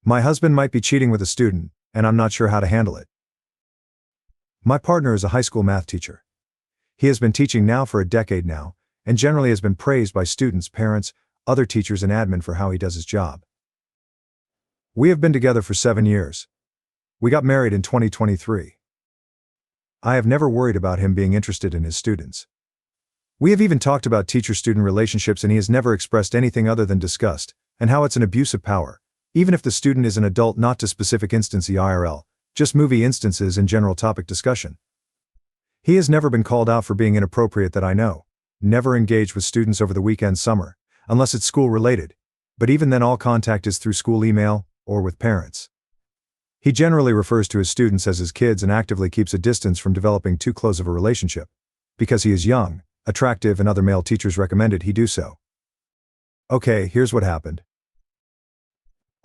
My husband might be cheating with a student, and I'm not sure how to handle it. My partner is a high school math teacher. He has been teaching now for a decade now, and generally has been praised by students, parents, other teachers and admin for how he does his job. We have been together for 7 years. We got married in 2023. I have never worried about him being interested in his students. We have even talked about teacher-student relationships and he has never expressed anything other than disgust, and how it's an abuse of power, even if the student is an adult, not to specific instance IRL, just movie instances and general topic discussion. He has never been called out for being inappropriate that I know, never engaged with students over the weekend summer, unless it's school-related, but even then all contact is through school email, or with parents. He generally refers to his students as his kids and actively keeps a distance from developing too close of a relationship, because he is young, attractive and other male teachers recommended he do so. Okay, here's what happened.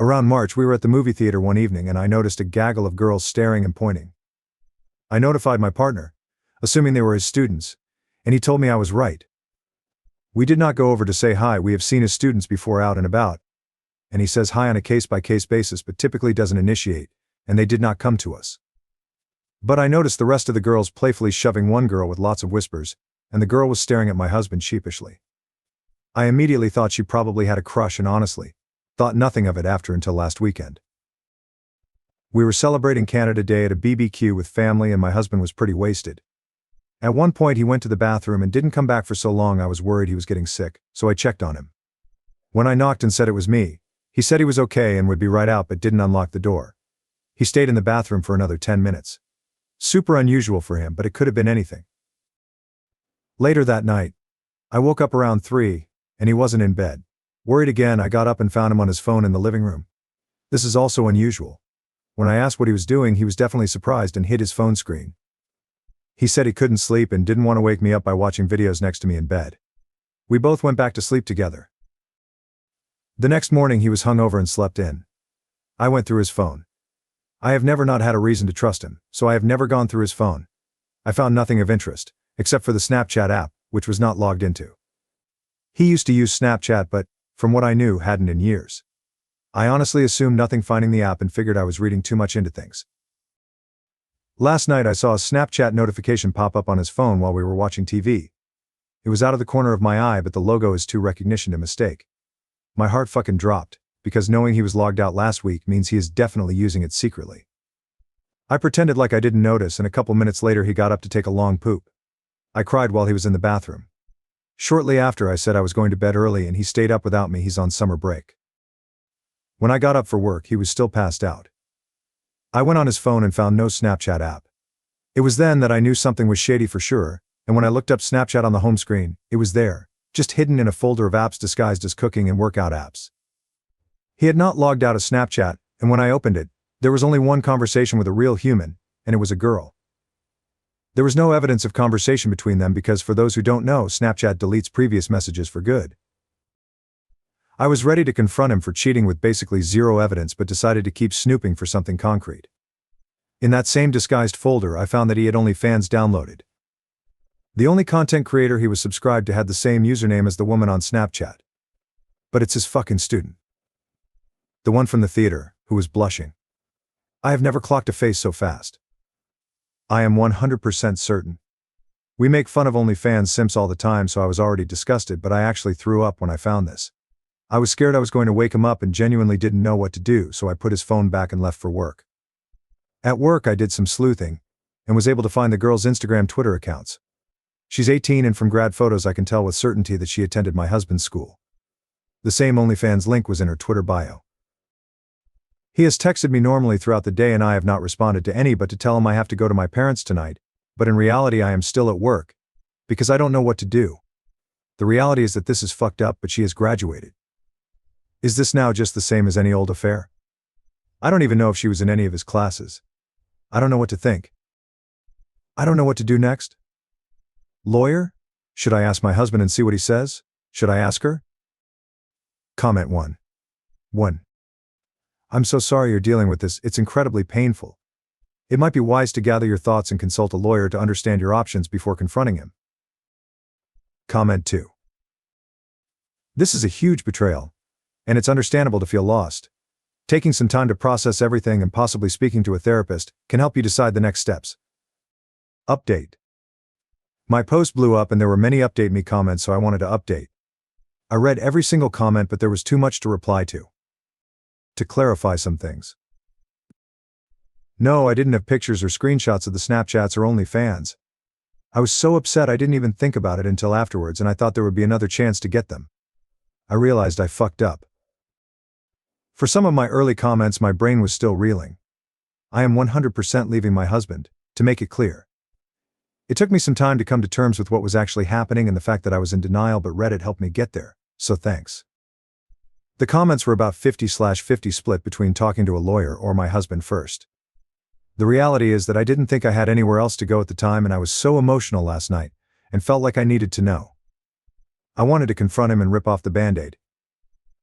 Around March we were at the movie theater one evening and I noticed a gaggle of girls staring and pointing. I notified my partner, assuming they were his students, and he told me I was right. We did not go over to say hi, we have seen his students before out and about, and he says hi on a case-by-case basis but typically doesn't initiate, and they did not come to us. But I noticed the rest of the girls playfully shoving one girl with lots of whispers, and the girl was staring at my husband sheepishly. I immediately thought she probably had a crush and honestly, thought nothing of it after until last weekend. We were celebrating Canada Day at a BBQ with family and my husband was pretty wasted. At one point he went to the bathroom and didn't come back for so long I was worried he was getting sick, so I checked on him. When I knocked and said it was me, he said he was okay and would be right out but didn't unlock the door. He stayed in the bathroom for another 10 minutes. Super unusual for him, but it could have been anything. Later that night, I woke up around 3, and he wasn't in bed. Worried again, I got up and found him on his phone in the living room. This is also unusual. When I asked what he was doing, he was definitely surprised and hid his phone screen. He said he couldn't sleep and didn't want to wake me up by watching videos next to me in bed. We both went back to sleep together. The next morning he was hungover and slept in. I went through his phone. I have never not had a reason to trust him, so I have never gone through his phone. I found nothing of interest, except for the Snapchat app, which was not logged into. He used to use Snapchat but, from what I knew, hadn't in years. I honestly assumed nothing finding the app and figured I was reading too much into things. Last night I saw a Snapchat notification pop up on his phone while we were watching TV. It was out of the corner of my eye but the logo is too recognition to mistake. My heart fucking dropped, because knowing he was logged out last week means he is definitely using it secretly. I pretended like I didn't notice and a couple minutes later he got up to take a long poop. I cried while he was in the bathroom. Shortly after I said I was going to bed early and he stayed up without me. He's on summer break. When I got up for work he was still passed out. I went on his phone and found no Snapchat app. It was then that I knew something was shady for sure, and when I looked up Snapchat on the home screen, it was there, just hidden in a folder of apps disguised as cooking and workout apps. He had not logged out of Snapchat, and when I opened it, there was only one conversation with a real human, and it was a girl. There was no evidence of conversation between them because for those who don't know, Snapchat deletes previous messages for good. I was ready to confront him for cheating with basically zero evidence but decided to keep snooping for something concrete. In that same disguised folder I found that he had OnlyFans downloaded. The only content creator he was subscribed to had the same username as the woman on Snapchat. But it's his fucking student. The one from the theater, who was blushing. I have never clocked a face so fast. I am 100% certain. We make fun of OnlyFans simps all the time, so I was already disgusted, but I actually threw up when I found this. I was scared I was going to wake him up and genuinely didn't know what to do, so I put his phone back and left for work. At work I did some sleuthing, and was able to find the girl's Instagram Twitter accounts. She's 18 and from grad photos I can tell with certainty that she attended my husband's school. The same OnlyFans link was in her Twitter bio. He has texted me normally throughout the day and I have not responded to any but to tell him I have to go to my parents tonight, but in reality I am still at work, because I don't know what to do. The reality is that this is fucked up, but she has graduated. Is this now just the same as any old affair? I don't even know if she was in any of his classes. I don't know what to think. I don't know what to do next. Lawyer? Should I ask my husband and see what he says? Should I ask her? Comment 1. 1. I'm so sorry you're dealing with this, it's incredibly painful. It might be wise to gather your thoughts and consult a lawyer to understand your options before confronting him. Comment 2. This is a huge betrayal, and it's understandable to feel lost. Taking some time to process everything and possibly speaking to a therapist can help you decide the next steps. Update. My post blew up and there were many update me comments, so I wanted to update. I read every single comment, but there was too much to reply to. To clarify some things. No, I didn't have pictures or screenshots of the Snapchats or OnlyFans. I was so upset I didn't even think about it until afterwards, and I thought there would be another chance to get them. I realized I fucked up. For some of my early comments, my brain was still reeling. I am 100% leaving my husband, to make it clear. It took me some time to come to terms with what was actually happening and the fact that I was in denial, but Reddit helped me get there, so thanks. The comments were about 50/50 split between talking to a lawyer or my husband first. The reality is that I didn't think I had anywhere else to go at the time, and I was so emotional last night and felt like I needed to know. I wanted to confront him and rip off the band-aid.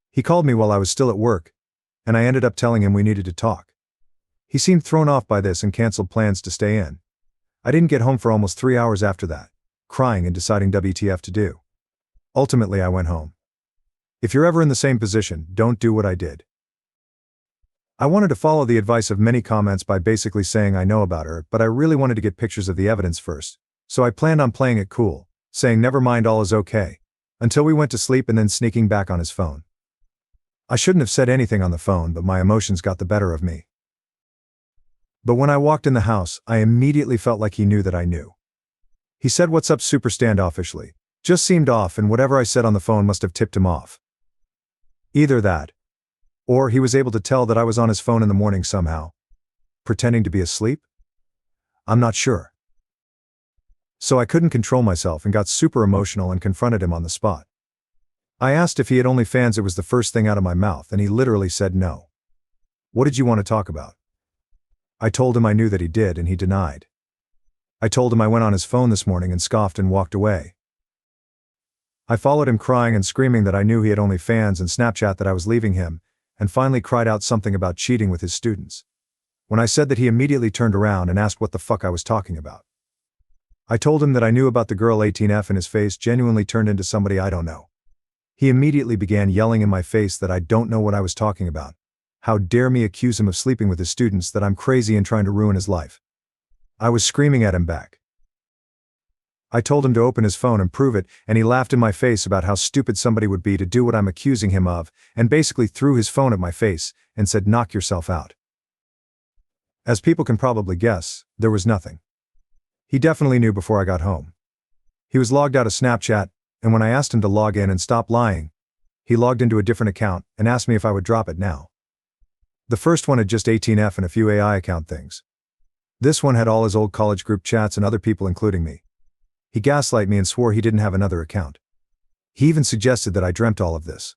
He called me while I was still at work, and I ended up telling him we needed to talk. He seemed thrown off by this and canceled plans to stay in. I didn't get home for almost 3 hours after that, crying and deciding WTF to do. Ultimately, I went home. If you're ever in the same position, don't do what I did. I wanted to follow the advice of many comments by basically saying I know about her, but I really wanted to get pictures of the evidence first, so I planned on playing it cool, saying never mind, all is okay, until we went to sleep and then sneaking back on his phone. I shouldn't have said anything on the phone, but my emotions got the better of me. But when I walked in the house, I immediately felt like he knew that I knew. He said what's up super standoffishly, just seemed off, and whatever I said on the phone must have tipped him off. Either that, or he was able to tell that I was on his phone in the morning somehow, pretending to be asleep? I'm not sure. So I couldn't control myself and got super emotional and confronted him on the spot. I asked if he had OnlyFans. It was the first thing out of my mouth, and he literally said no. What did you want to talk about? I told him I knew that he did, and he denied. I told him I went on his phone this morning and scoffed and walked away. I followed him crying and screaming that I knew he had OnlyFans and Snapchat, that I was leaving him, and finally cried out something about cheating with his students. When I said that, he immediately turned around and asked what the fuck I was talking about. I told him that I knew about the girl 18F, and his face genuinely turned into somebody I don't know. He immediately began yelling in my face that I don't know what I was talking about. How dare me accuse him of sleeping with his students, that I'm crazy and trying to ruin his life. I was screaming at him back. I told him to open his phone and prove it, and he laughed in my face about how stupid somebody would be to do what I'm accusing him of, and basically threw his phone at my face and said, "Knock yourself out." As people can probably guess, there was nothing. He definitely knew before I got home. He was logged out of Snapchat, and when I asked him to log in and stop lying, he logged into a different account and asked me if I would drop it now. The first one had just 18F and a few AI account things. This one had all his old college group chats and other people, including me. He gaslighted me and swore he didn't have another account. He even suggested that I dreamt all of this.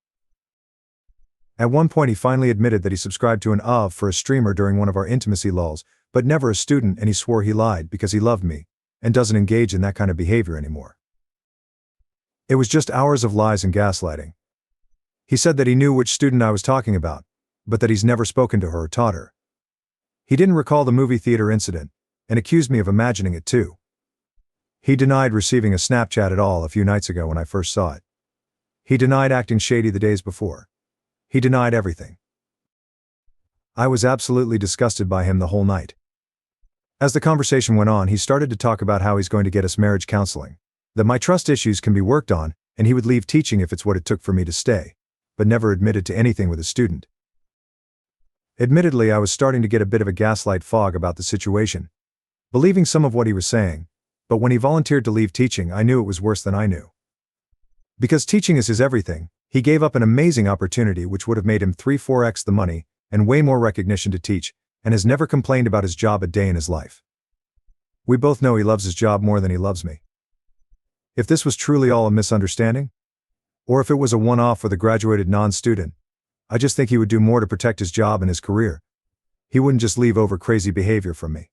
At one point he finally admitted that he subscribed to an UV for a streamer during one of our intimacy lulls, but never a student, and he swore he lied because he loved me and doesn't engage in that kind of behavior anymore. It was just hours of lies and gaslighting. He said that he knew which student I was talking about, but that he's never spoken to her or taught her. He didn't recall the movie theater incident, and accused me of imagining it too. He denied receiving a Snapchat at all a few nights ago when I first saw it. He denied acting shady the days before. He denied everything. I was absolutely disgusted by him the whole night. As the conversation went on, he started to talk about how he's going to get us marriage counseling, that my trust issues can be worked on, and he would leave teaching if it's what it took for me to stay, but never admitted to anything with a student. Admittedly, I was starting to get a bit of a gaslight fog about the situation, believing some of what he was saying, but when he volunteered to leave teaching, I knew it was worse than I knew. Because teaching is his everything, he gave up an amazing opportunity which would have made him 3-4x the money and way more recognition to teach, and has never complained about his job a day in his life. We both know he loves his job more than he loves me. If this was truly all a misunderstanding, or if it was a one-off with a graduated non-student, I just think he would do more to protect his job and his career. He wouldn't just leave over crazy behavior from me.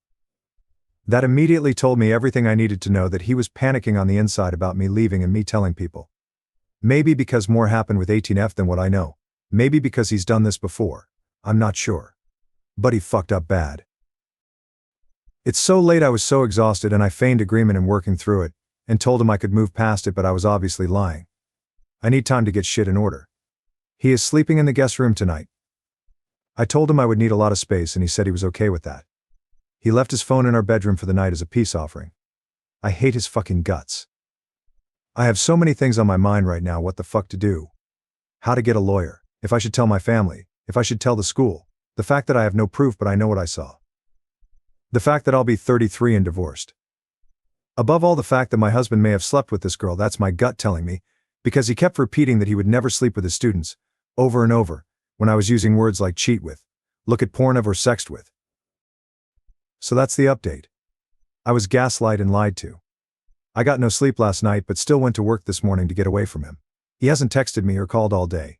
That immediately told me everything I needed to know, that he was panicking on the inside about me leaving and me telling people. Maybe because more happened with 18F than what I know. Maybe because he's done this before. I'm not sure. But he fucked up bad. It's so late, I was so exhausted, and I feigned agreement in working through it, and told him I could move past it, but I was obviously lying. I need time to get shit in order. He is sleeping in the guest room tonight. I told him I would need a lot of space and he said he was okay with that. He left his phone in our bedroom for the night as a peace offering. I hate his fucking guts. I have so many things on my mind right now, what the fuck to do. How to get a lawyer, if I should tell my family, if I should tell the school, the fact that I have no proof but I know what I saw. The fact that I'll be 33 and divorced. Above all, the fact that my husband may have slept with this girl, that's my gut telling me, because he kept repeating that he would never sleep with his students, over and over, when I was using words like cheat with, look at porn of or sexed with. So that's the update. I was gaslighted and lied to. I got no sleep last night but still went to work this morning to get away from him. He hasn't texted me or called all day.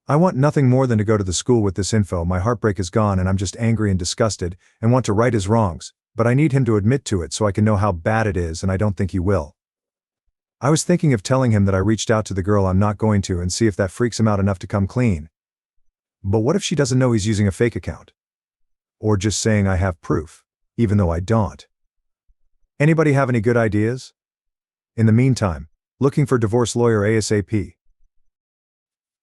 I want nothing more than to go to the school with this info. My heartbreak is gone and I'm just angry and disgusted and want to right his wrongs, but I need him to admit to it so I can know how bad it is, and I don't think he will. I was thinking of telling him that I reached out to the girl I'm not going to and see if that freaks him out enough to come clean. But what if she doesn't know he's using a fake account? Or just saying I have proof, even though I don't? Anybody have any good ideas? In the meantime, looking for divorce lawyer ASAP.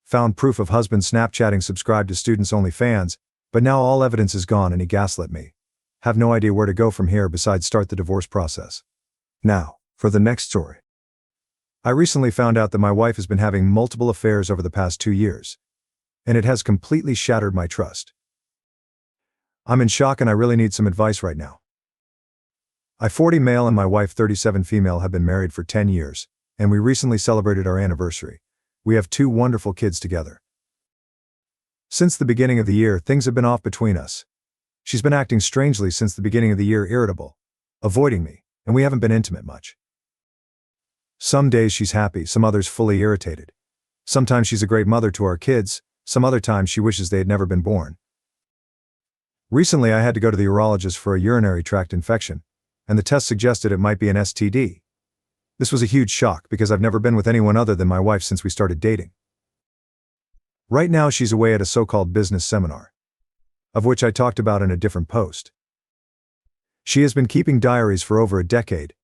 Found proof of husband Snapchatting, subscribed to Students Only Fans, but now all evidence is gone and he gaslit me. Have no idea where to go from here besides start the divorce process. Now, for the next story. I recently found out that my wife has been having multiple affairs over the past 2 years, and it has completely shattered my trust. I'm in shock and I really need some advice right now. I 40 male and my wife 37 female have been married for 10 years, and we recently celebrated our anniversary. We have 2 wonderful kids together. Since the beginning of the year, things have been off between us. She's been acting strangely since the beginning of the year, irritable, avoiding me, and we haven't been intimate much. Some days she's happy, some others fully irritated. Sometimes she's a great mother to our kids, some other times she wishes they had never been born. Recently I had to go to the urologist for a urinary tract infection, and the test suggested it might be an STD. This was a huge shock because I've never been with anyone other than my wife since we started dating. Right now she's away at a so-called business seminar, of which I talked about in a different post. She has been keeping diaries for over a decade,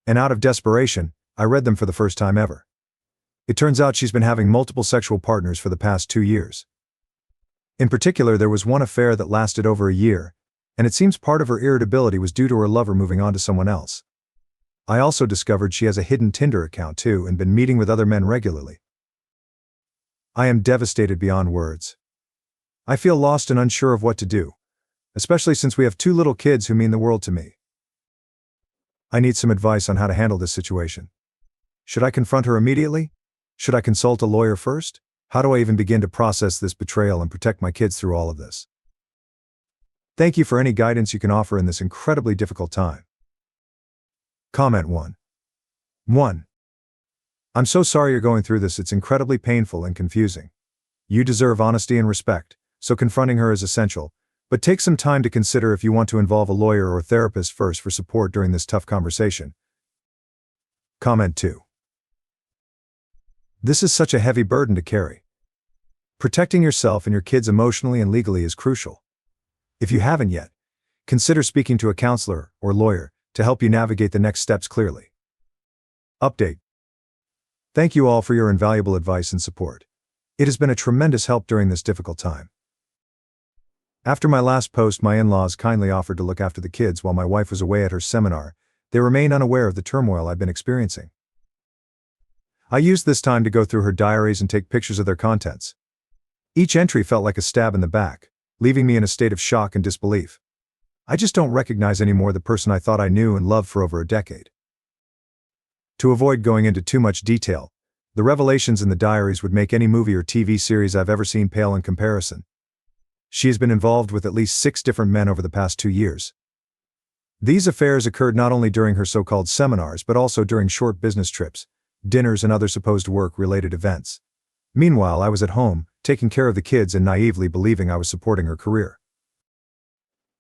and out of desperation, I read them for the first time ever. It turns out she's been having multiple sexual partners for the past 2 years. In particular, there was one affair that lasted over a year, and it seems part of her irritability was due to her lover moving on to someone else. I also discovered she has a hidden Tinder account too and been meeting with other men regularly. I am devastated beyond words. I feel lost and unsure of what to do, especially since we have 2 little kids who mean the world to me. I need some advice on how to handle this situation. Should I confront her immediately? Should I consult a lawyer first? How do I even begin to process this betrayal and protect my kids through all of this? Thank you for any guidance you can offer in this incredibly difficult time. Comment 1. 1. I'm so sorry you're going through this. It's incredibly painful and confusing. You deserve honesty and respect, so confronting her is essential, but take some time to consider if you want to involve a lawyer or therapist first for support during this tough conversation. Comment 2. This is such a heavy burden to carry. Protecting yourself and your kids emotionally and legally is crucial. If you haven't yet, consider speaking to a counselor or lawyer to help you navigate the next steps clearly. Update. Thank you all for your invaluable advice and support. It has been a tremendous help during this difficult time. After my last post, my in-laws kindly offered to look after the kids while my wife was away at her seminar. They remained unaware of the turmoil I've been experiencing. I used this time to go through her diaries and take pictures of their contents. Each entry felt like a stab in the back, leaving me in a state of shock and disbelief. I just don't recognize anymore the person I thought I knew and loved for over a decade. To avoid going into too much detail, the revelations in the diaries would make any movie or TV series I've ever seen pale in comparison. She has been involved with at least 6 different men over the past 2 years. These affairs occurred not only during her so-called seminars but also during short business trips, dinners and other supposed work-related events. Meanwhile, I was at home, taking care of the kids and naively believing I was supporting her career.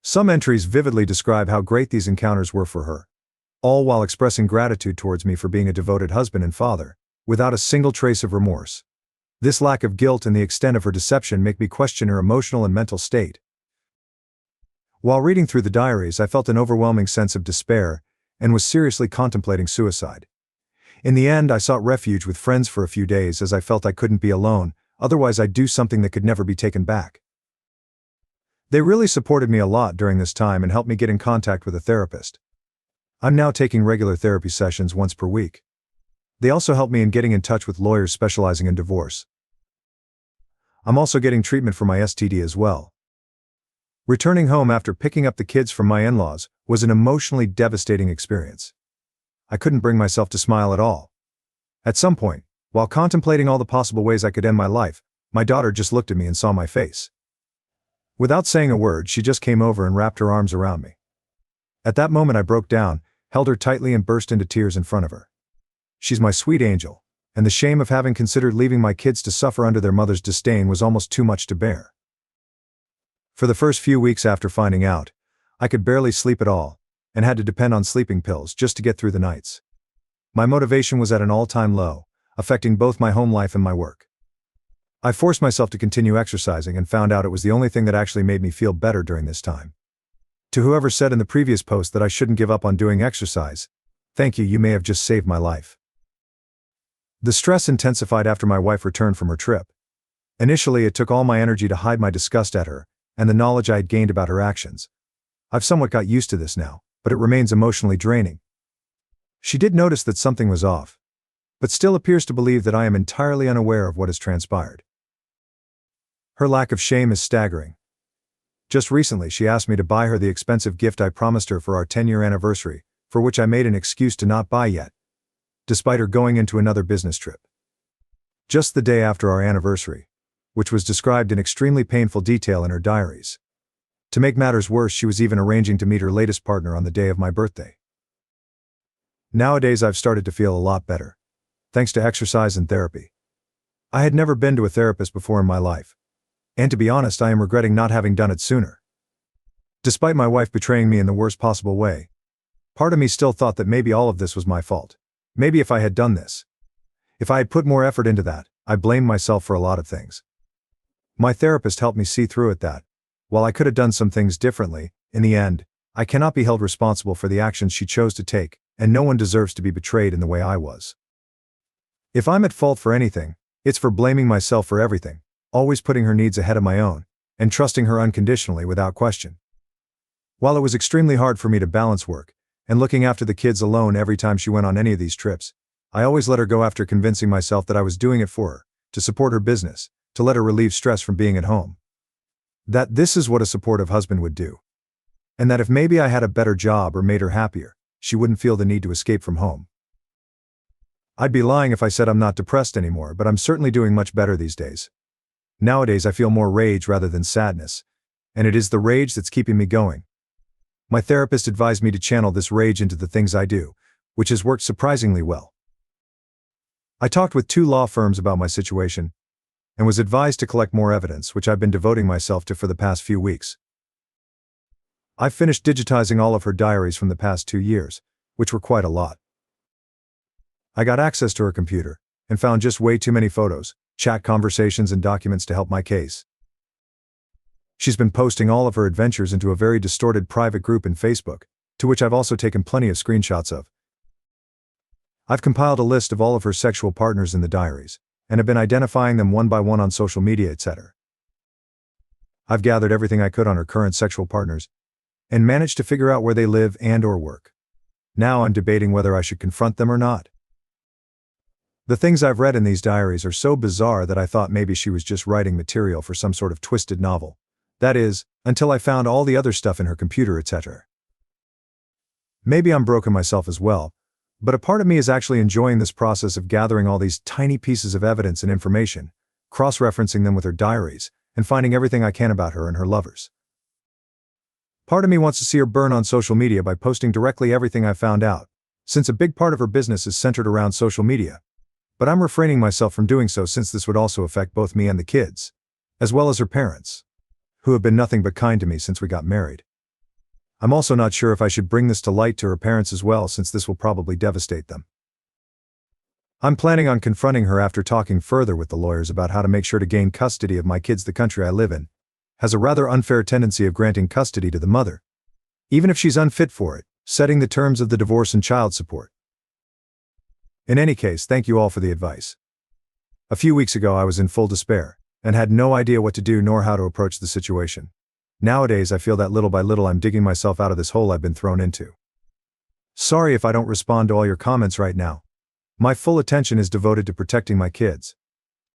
Some entries vividly describe how great these encounters were for her, all while expressing gratitude towards me for being a devoted husband and father, without a single trace of remorse. This lack of guilt and the extent of her deception make me question her emotional and mental state. While reading through the diaries, I felt an overwhelming sense of despair and was seriously contemplating suicide. In the end, I sought refuge with friends for a few days as I felt I couldn't be alone, otherwise I'd do something that could never be taken back. They really supported me a lot during this time and helped me get in contact with a therapist. I'm now taking regular therapy sessions once per week. They also help me in getting in touch with lawyers specializing in divorce. I'm also getting treatment for my STD as well. Returning home after picking up the kids from my in-laws was an emotionally devastating experience. I couldn't bring myself to smile at all. At some point, while contemplating all the possible ways I could end my life, my daughter just looked at me and saw my face. Without saying a word, she just came over and wrapped her arms around me. At that moment I broke down, held her tightly and burst into tears in front of her. She's my sweet angel, and the shame of having considered leaving my kids to suffer under their mother's disdain was almost too much to bear. For the first few weeks after finding out, I could barely sleep at all, and had to depend on sleeping pills just to get through the nights. My motivation was at an all-time low, affecting both my home life and my work. I forced myself to continue exercising and found out it was the only thing that actually made me feel better during this time. To whoever said in the previous post that I shouldn't give up on doing exercise, thank you, you may have just saved my life. The stress intensified after my wife returned from her trip. Initially, it took all my energy to hide my disgust at her, and the knowledge I had gained about her actions. I've somewhat got used to this now, but it remains emotionally draining. She did notice that something was off, but still appears to believe that I am entirely unaware of what has transpired. Her lack of shame is staggering. Just recently, she asked me to buy her the expensive gift I promised her for our 10-year anniversary, for which I made an excuse to not buy yet, despite her going into another business trip. Just the day after our anniversary, which was described in extremely painful detail in her diaries. To make matters worse, she was even arranging to meet her latest partner on the day of my birthday. Nowadays I've started to feel a lot better, thanks to exercise and therapy. I had never been to a therapist before in my life, and to be honest, I am regretting not having done it sooner. Despite my wife betraying me in the worst possible way, part of me still thought that maybe all of this was my fault. Maybe if I had done this, if I had put more effort into that, I blamed myself for a lot of things. My therapist helped me see through it that, while I could have done some things differently, in the end, I cannot be held responsible for the actions she chose to take, and no one deserves to be betrayed in the way I was. If I'm at fault for anything, it's for blaming myself for everything, always putting her needs ahead of my own, and trusting her unconditionally without question. While it was extremely hard for me to balance work, and looking after the kids alone every time she went on any of these trips, I always let her go after convincing myself that I was doing it for her, to support her business, to let her relieve stress from being at home. That this is what a supportive husband would do. And that if maybe I had a better job or made her happier, she wouldn't feel the need to escape from home. I'd be lying if I said I'm not depressed anymore, but I'm certainly doing much better these days. Nowadays I feel more rage rather than sadness, and it is the rage that's keeping me going. My therapist advised me to channel this rage into the things I do, which has worked surprisingly well. I talked with 2 law firms about my situation, and was advised to collect more evidence, which I've been devoting myself to for the past few weeks. I've finished digitizing all of her diaries from the past 2 years, which were quite a lot. I got access to her computer, and found just way too many photos, chat conversations and documents to help my case. She's been posting all of her adventures into a very distorted private group in Facebook, to which I've also taken plenty of screenshots of. I've compiled a list of all of her sexual partners in the diaries, and have been identifying them one by one on social media, etc. I've gathered everything I could on her current sexual partners, and managed to figure out where they live and/or work. Now I'm debating whether I should confront them or not. The things I've read in these diaries are so bizarre that I thought maybe she was just writing material for some sort of twisted novel. That is, until I found all the other stuff in her computer, etc. Maybe I'm broken myself as well, but a part of me is actually enjoying this process of gathering all these tiny pieces of evidence and information, cross-referencing them with her diaries, and finding everything I can about her and her lovers. Part of me wants to see her burn on social media by posting directly everything I found out, since a big part of her business is centered around social media. But I'm refraining myself from doing so since this would also affect both me and the kids, as well as her parents, who have been nothing but kind to me since we got married. I'm also not sure if I should bring this to light to her parents as well, since this will probably devastate them. I'm planning on confronting her after talking further with the lawyers about how to make sure to gain custody of my kids. The country I live in has a rather unfair tendency of granting custody to the mother, even if she's unfit for it, setting the terms of the divorce and child support. In any case, thank you all for the advice. A few weeks ago I was in full despair, and had no idea what to do nor how to approach the situation. Nowadays I feel that little by little I'm digging myself out of this hole I've been thrown into. Sorry if I don't respond to all your comments right now. My full attention is devoted to protecting my kids.